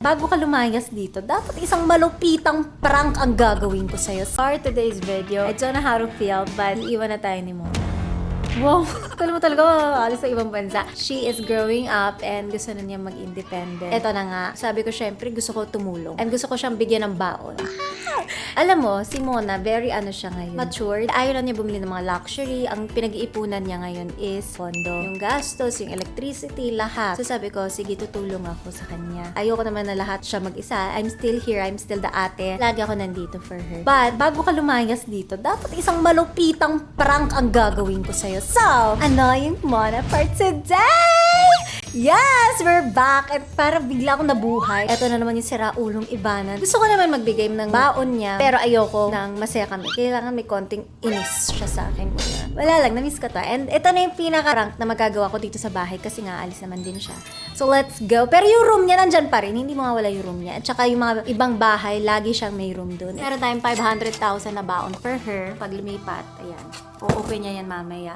Bago ka lumayas dito, dapat isang malupitang prank ang gagawin ko sa'yo. For today's video, I don't know how to feel, but iiwan na tayo ni Mona. Wow! Kala mo talaga alis sa ibang bansa. She is growing up and gusto na niya mag-independent. Eto na nga, sabi ko syempre gusto ko tumulong. And gusto ko siyang bigyan ng baon. Alam mo, si Mona, very siya ngayon. Matured. Ayaw na niya bumili ng mga luxury. Ang pinag-iipunan niya ngayon is pondo. Yung gastos, yung electricity, lahat. So sabi ko, sige, tutulong ako sa kanya. Ayoko naman na lahat siya mag-isa. I'm still here. I'm still the ate. Lagi ako nandito for her. But, bago ka lumayas dito, dapat isang malupitang prank ang gagawin ko sa'yo. So, Annoying Mona for today! Yes! We're back! At para bigla akong nabuhay. Ito na naman yung siraulong ibanan. Gusto ko naman magbigay ng baon niya, pero ayoko nang masaya kami. Kailangan may konting inis siya sa akin muna. Wala lang, namiss ko to. And ito na yung pinaka-rank na magagawa ko dito sa bahay kasi nga alis naman din siya. So let's go. Pero yung room niya nandyan pa rin. Hindi mawawala yung room niya. At saka yung mga ibang bahay, lagi siyang may room dun. Meron tayong 500,000 na baon for her pag lumipat. Ayan. O-open niya yan mamaya.